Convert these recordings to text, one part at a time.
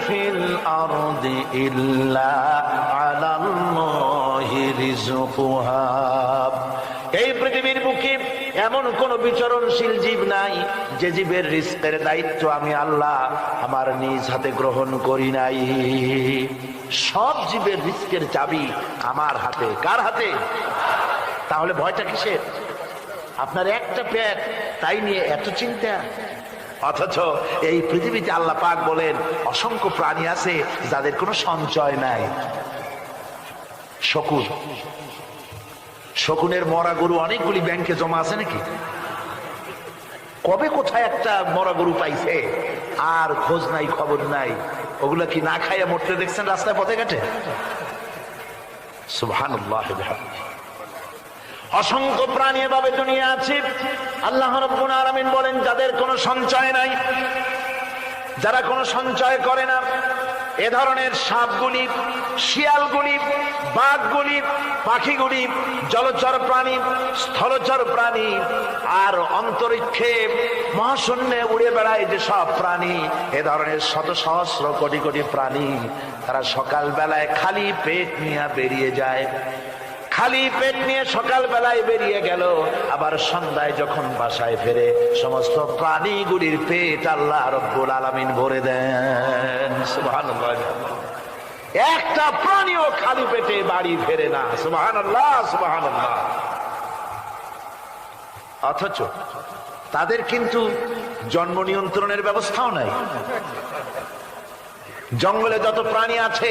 Feel আরদি ইল্লা আলাল্লাহি রিজকুহা। এই পৃথিবীর বুকে এমন কোন বিচরণশীল জীব নাই যে জীবের রিজকের দায়িত্ব আমি আল্লাহ আমার নিজ হাতে গ্রহণ করি নাই। সব জীবের রিজকের চাবি আমার হাতে। কার হাতে? তাহলে ভয়টা কিসের? আপনার একটা পেট, তাই নিয়ে এত চিন্তা। অথচ এই পৃথিবীতে আল্লাহ পাক বলেন অসংখ্য প্রাণী আছে যাদের কোনো সঞ্চয় নাই। শকুনের মরা গরু অনেকগুলি ব্যাংকে জমা আছে নাকি? কবে কোথায় একটা মরা গরু পাইছে আর খোঁজ নাই, খবর নাই। ওগুলা কি না খাইয়া মরতে দেখছেন রাস্তায় পথে ঘাটে? সুবহানাল্লাহ। অসংখ্য প্রাণী এভাবে দুনিয়া আছে। আল্লাহ রাব্বুল আলামিন বলেন যাদের কোনো সঞ্চয় নাই, যারা কোনো সঞ্চয় করে না, এ ধরনের সাপগুলি, শিয়ালগুলি, বাঘগুলি, পাখিগুলি, জলচর প্রাণী, স্থলচর প্রাণী আর অন্তরিক্ষে মহাশূন্যে উড়ে বেড়ায় যে সব প্রাণী, এ ধরনের শত সহস্র কোটি কোটি প্রাণী, তারা সকাল বেলায় খালি পেট নিয়ে বেরিয়ে যায়। খালি পেট নিয়ে সকাল বেলায় বেরিয়ে গেল, আবার সন্ধ্যায় যখন বাসায় ফেরে সমস্ত প্রাণীগুলির পেট আল্লাহ রাব্বুল আলামিন ভরে দেন। সুবহানাল্লাহ। একটা প্রাণীও খালি পেটে বাড়ি ফেরে না। সুবহানাল্লাহ, সুবহানাল্লাহ। অথচ তাদের কিন্তু জন্ম নিয়ন্ত্রণের ব্যবস্থাও নাই। জঙ্গলে যত প্রাণী আছে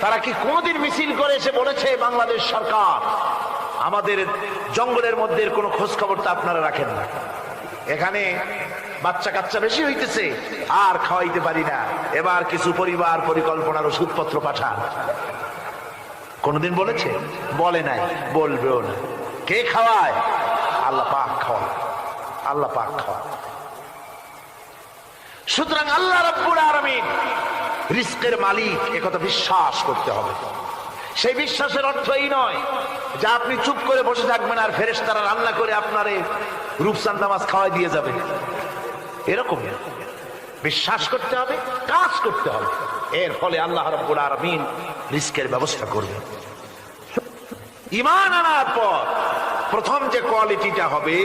তারা কি কোনদিন মিছিল করে এসে বলেছে বাংলাদেশ সরকার আমাদের জঙ্গলের মধ্যে কোনো খোঁজ খবর তো আপনারা রাখেন না, এখানে বাচ্চা কাচ্চা বেশি হইতেছে আর খাওয়াইতে পারি না, এবার কিছু পরিবার পরিকল্পনার ওষুধপত্র পাঠান? কোনদিন বলেছে? বলে নাই, বলবেও না। কে খাওয়ায়? আল্লাহ পাক খাওয়ায়। আল্লাহ পাক খাওয়ায়। সুতরাং আল্লাহ রাব্বুল আলামিন রিজকের মালিক, একথা বিশ্বাস করতে হবে। সেই বিশ্বাসের অর্থ এই নয় যে আপনি চুপ করে বসে থাকবেন আর ফেরেশতারা রান্না করে আপনারে রূপচাঁদা মাছ খাওয়াই দিয়ে যাবে, এরকম বিশ্বাস করতে হবে, কাজ করতে হবে। এর ফলে আল্লাহ রাব্বুল আলামিন রিজকের ব্যবস্থা করবেন। ঈমান আনার পর প্রথম যে কোয়ালিটিটা হবে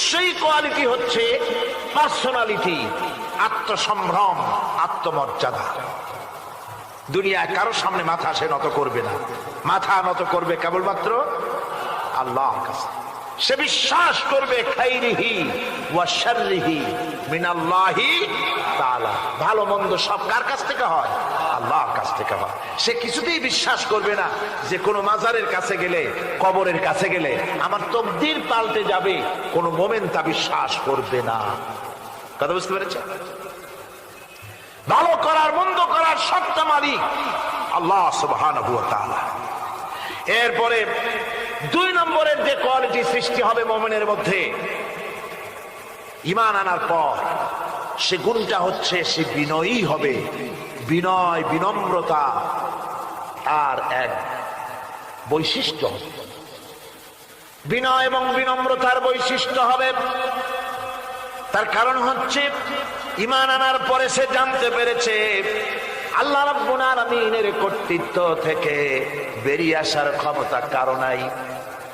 সেই কোয়ালিটি হচ্ছে পার্সোনালিটি, আত্মসম্ভ্রম, আত্মমর্যাদা। দুনিয়ায় কারোর সামনে মাথা সে নত করবে না, মাথা নত করবে কেবলমাত্র আল্লাহর কাছে। সে বিশ্বাস করবে খাইরিহি ওয়া শাররিহি মিনাল্লাহি তাআলা, ভালো মন্দ সব কার কাছ থেকে হয়? আল্লাহর কাছ থেকে হয়। সে কিছুতেই বিশ্বাস করবে না যে কোনো মাজারের কাছে গেলে, কবরের কাছে গেলে আমার তকদির পাল্টে যাবে। কোনো মোমেন তা বিশ্বাস করবে না। কথা বুঝতে পেরেছে? ভালো করার মন্দ করার সত্তা মালিক আল্লাহ সুবহানাহু ওয়া তাআলা। এরপরে 2 নম্বরের যে কোয়ালিটি সৃষ্টি হবে মুমিনের মধ্যে ঈমান আনার পর, সে গুণটা হচ্ছে সে বিনয়ী হবে। বিনয়, বিনম্রতা আর এক বৈশিষ্ট্য। বিনয় এবং বিনম্রতার বৈশিষ্ট্য হবে। তার কারণ হচ্ছে ঈমান আনার পরে সে জানতে পেরেছে আল্লাহ রাব্বুল আলামিনের কর্তৃত্ব থেকে বেরিয়ে আসার ক্ষমতা কারো নাই।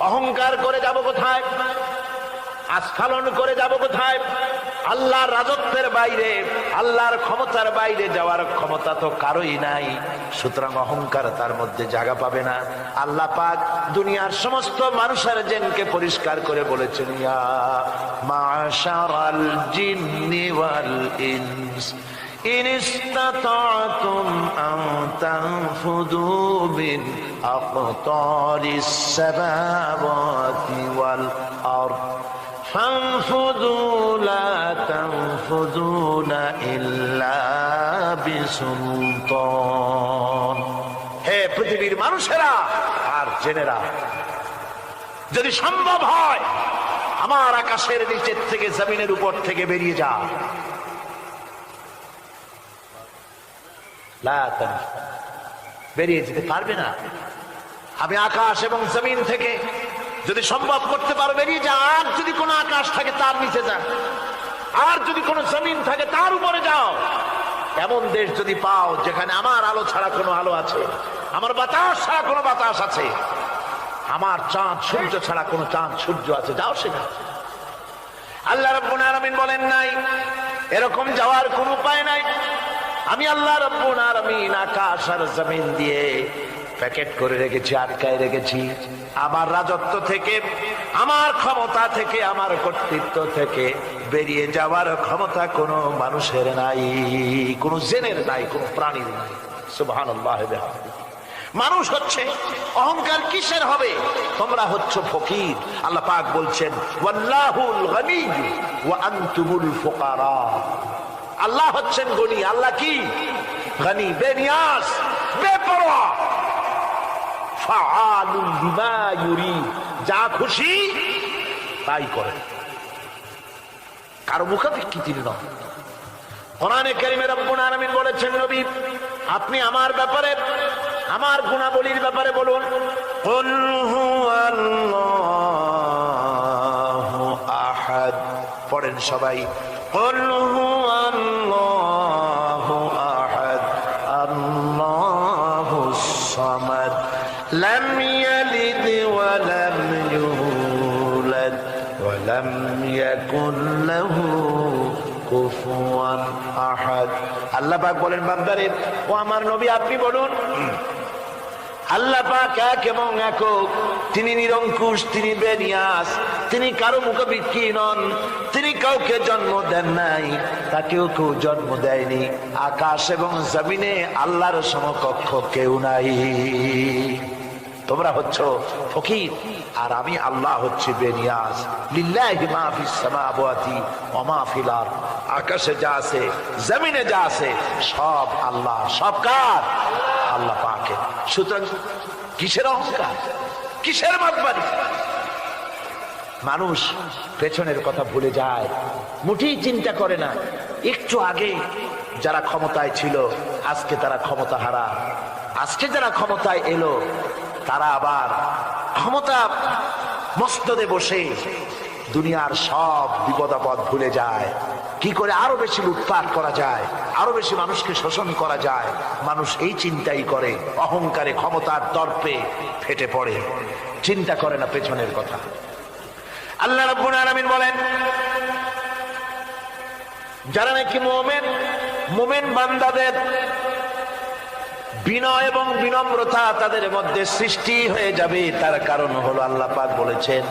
অহংকার করে যাব কোথায়? আস্ফালন করে যাব কোথায়? আল্লাহর রাজত্বের বাইরে, আল্লাহর ক্ষমতার বাইরে যাওয়ার ক্ষমতা তো কারোই নাই। সুতরাং অহংকার তার মধ্যে জায়গা পাবে না। আল্লাহ পাক দুনিয়ার সমস্ত মানুষের জিনকে পরিষ্কার করে বলেছেন, ইয়া মাশারাল জিন্নি ওয়াল ইনস ইন ইসতাতা'তুম আন তানফুযু মিন আকতারিস সামাওয়াতি ওয়াল আরদ ফানফুযু লা তানফুযুনা ইল্লা বিসুলতান। হে পৃথিবীর মানুষেরা আর জেনেরা, যদি সম্ভব হয় আমার আকাশের নিচের থেকে, জমিনের উপর থেকে বেরিয়ে যা। বেরিয়ে যেতে পারবে না। আমি আকাশ এবং জমিন থেকে যদি সম্ভব করতে পারো বেরিয়ে যা। আর যদি কোনো আকাশ থাকে তার নিচে যা, আর যদি কোনো জমিন থাকে তার উপরে যাও। এমন দেশ যদি পাও যেখানে আমার আলো ছাড়া কোনো আলো আছে, আমার বাতাস ছাড়া কোনো বাতাস আছে, আমার চাঁদ সূর্য ছাড়া কোনো চাঁদ সূর্য আছে, যাও সেখানে। আল্লাহ রাব্বুল আলামিন বলেন নাই এরকম যাওয়ার কোনো উপায় নাই। আমি আল্লাহ রাব্বুল আলামিন আকাশ আর জমিন দিয়ে প্যাকেট করে রেখেছি, আটকায় রেখেছি। আমার রাজত্ব থেকে, আমার ক্ষমতা থেকে, আমার কর্তৃত্ব থেকে বেরিয়ে যাওয়ার ক্ষমতা কোনো মানুষের নাই, কোনো জেনের নাই, কোনো প্রাণীর নাই। সুবহানাল্লাহ। মানুষ হচ্ছে অহংকার কিসের হবে? তোমরা হচ্ছ ফকির। আল্লাহ পাক বলছেন ওয়াল্লাহুল গনি ওয়া আনতুমুল ফুকারা। আল্লাহ হচ্ছেন গনি। আল্লাহ কি? গনি, বেনিয়াস, বেপরোয়া। ফাআলুন বিমা ইউরিদ, যা খুশি তাই করে, কারো মুখাপেক্ষী তিনি নন। কোরআনে কারীমে রব্বুল আলামিন বলেছেন নবী আপনি আমার ব্যাপারে, আমার গুণাবলীর ব্যাপারে বলুন। কুল হুয়াল্লাহু আহাদ, পড়েন সবাই। কুল হুয়াল্লাহু আহাদ আল্লাহুস সামাদ লাম ইয়ালিদ ওয়া লাম ইউলাদ ওয়া লাম ইয়াকুল লাহু কুফুয়ান আহাদ। আল্লাহ পাক বলেন বান্দারে, ও আমার নবী আপনি বলুন আল্লাহ পাক এক এবং একক, তিনি নিরঙ্কুশ, তিনি বেনিয়াস, তিনি কারো মুখাপেক্ষী নন, তিনি কাউকে জন্ম দেন নাই, তাকেও কেউ জন্ম দেয়নি। আকাশ এবং জমিনে আল্লাহর সমকক্ষ কেউ নাই। তোমরা হচ্ছ ফকির আর আমি আল্লাহ হচ্ছি বেনিয়াস। লিল্লাহি মা ফিস সামাওয়াতি ওয়া মা ফিল আরদ, আকাশে যা আছে জমিনে যা আছে সব আল্লাহ। সব কার? আল্লাহ পাকের। সুতরাং কিসের অহংকার, কিসের মাতবাড়ি? মানুষ পেছনের কথা ভুলে যায়, মুঠেই চিন্তা করে না। একটু আগে যারা ক্ষমতায় ছিল আজকে তারা ক্ষমতা হারা, আজকে যারা ক্ষমতায় এলো তারা আবার ক্ষমতা মস্তদে বসে দুনিয়ার সব বিপদাপদ ভুলে যায়। কি করে আরো বেশি লুটপাট করা যায়, আরো বেশি মানুষকে শোষণ করা যায়, মানুষ এই চিন্তাই করে। অহংকারে, ক্ষমতার দর্পে ফেটে পড়ে, চিন্তা করে না পেছনের কথা। আল্লাহ রাব্বুল আলামিন বলেন যারা নাকি মুমিন বান্দাদের বিনয় এবং বিনম্রতা তাদের মধ্যে সৃষ্টি হয়ে যাবে, তার কারণ হলো আল্লাহ পাক বলেছেন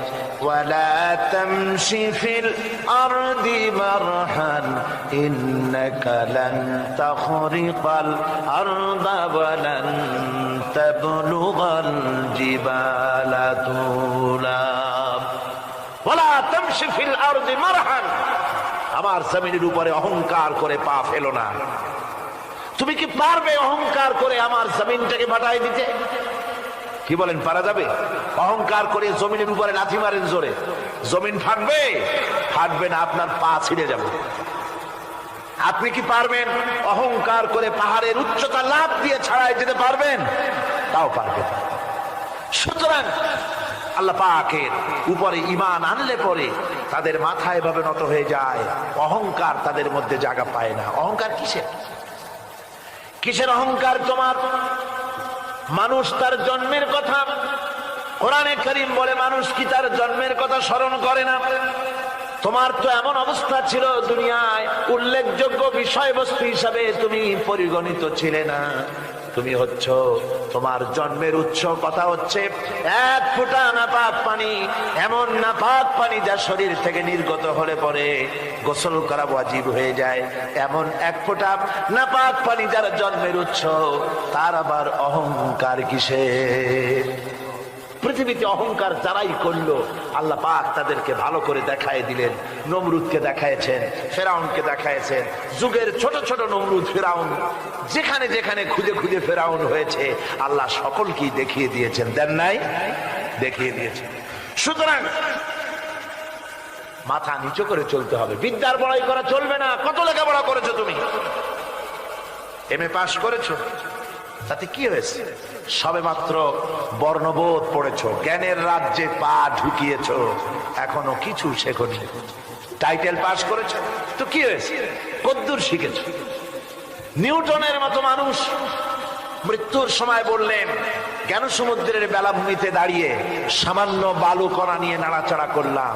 ওয়ালা তামশি ফিল আরদি মারহান ইন্নাকা লান তাখরিকাল আরদা ওয়া লান তাবলুগাল জিবালা তুলা। ওয়ালা তামশি ফিল আরদি মারহান, আমার জমিনের উপরে অহংকার করে পা ফেলো না। তুমি কি পারবে অহংকার করে আমার জমিনটাকে বাটাই দিতে? কি বলেন, পারা যাবে? অহংকার করে জমিনের উপরে লাথি মারেন জোরে, জমিন ফাটবে? ফাটবে না, আপনার পা ছিঁড়ে যাবে। আপনি কি পারবেন অহংকার করে পাহাড়ের উচ্চতা লাফ দিয়ে ছাড়াই যেতে পারবেন? তাও পারবে। সুতরাং আল্লাহ পাকের উপরে ঈমান আনলে পরে তাদের মাথা এভাবে নত হয়ে যায়, অহংকার তাদের মধ্যে জায়গা পায় না। অহংকার কিসের? কিসের অহংকার তোমার? মানুষ তার জন্মের কথা, কোরআনে কারীম বলে মানুষ কি তার জন্মের কথা স্মরণ করে না? তোমার তো এমন অবস্থা ছিল দুনিয়ায় উল্লেখযোগ্য বিষয়বস্তু হিসাবে তুমি পরিগণিত ছিলে না। তুমি হচ্ছ, তোমার জন্মের উৎস কথা হচ্ছে এক ফোঁটা নাপাক পানি, এমন নাপাক পানি যা শরীর থেকে নির্গত হলে পরে গোসল করা ওয়াজিব হয়ে যায়। এমন এক ফোঁটা নাপাক পানি যার জন্মের উৎস, তার আবার অহংকার কিসের? পৃথিবীতে অহংকার যারাই করলো আল্লাহ পাক তাদেরকে ভালো করে দেখায় দিলেন। নমরুদকে দেখায়ছেন, ফেরাউনকে দেখায়ছেন, যুগের ছোট ছোট নমরুদ ফেরাউন যেখানে যেখানে খুঁজে খুঁজে ফেরাউন হয়েছে আল্লাহ সকলকেই দেখিয়ে দিয়েছেন। দেন নাই? দেখিয়ে দিয়েছেন। সুতরাং মাথা নিচু করে চলতে হবে, বিদ্যার বড়াই করা চলবে না। কত লেখাপড়া করেছো তুমি? এমএ পাস করেছো, তাতে কি হয়েছে? সবে মাত্র বর্ণবোধ পড়েছো, জ্ঞানের রাজ্যে পা ঢুকিয়েছো, এখনো কিছু শেখনি। টাইটেল পাস করেছো তো কি হয়েছে? কদ্দুর শিখেছো? নিউটনের মতো মানুষ মৃত্যুর সময় বললেন, জ্ঞান সমুদ্রের বেলাভূমিতে দাঁড়িয়ে সামান্য বালু কণা নিয়ে নাড়াচাড়া করলাম,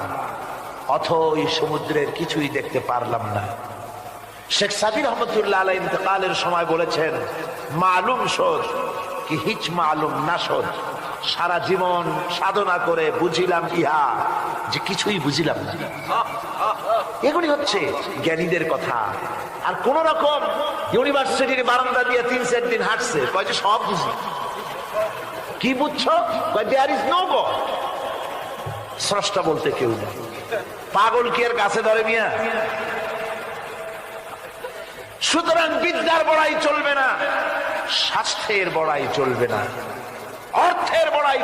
অথই সমুদ্রের কিছুই দেখতে পারলাম না। শেখ সাদি রহমতুল্লাহ আলাইহি ইন্তেকালের সময় বলেছেন, মালুম শোধ কি হিচ মালুম না শোধ, সারা জীবন সাধনা করে বুঝিলাম ইহা যে কিছুই বুঝিলাম না। এগুলি হচ্ছে জ্ঞানীদের কথা। আর কোন রকম ইউনিভার্সিটির বারান্দা দিয়ে 3-4 দিন হাঁটছে, কয় যে সব বুঝি। কি বুঝছো? দেয়ার ইজ নো গড, স্রষ্টা বলতে কেউ নেই। পাগল কি এর কাছে ধরে মিয়া? সুতরাং বিদ্যার বড়াই চলবে না, স্বাস্থ্যের বড়াই চলবে না, অর্থের বড়াই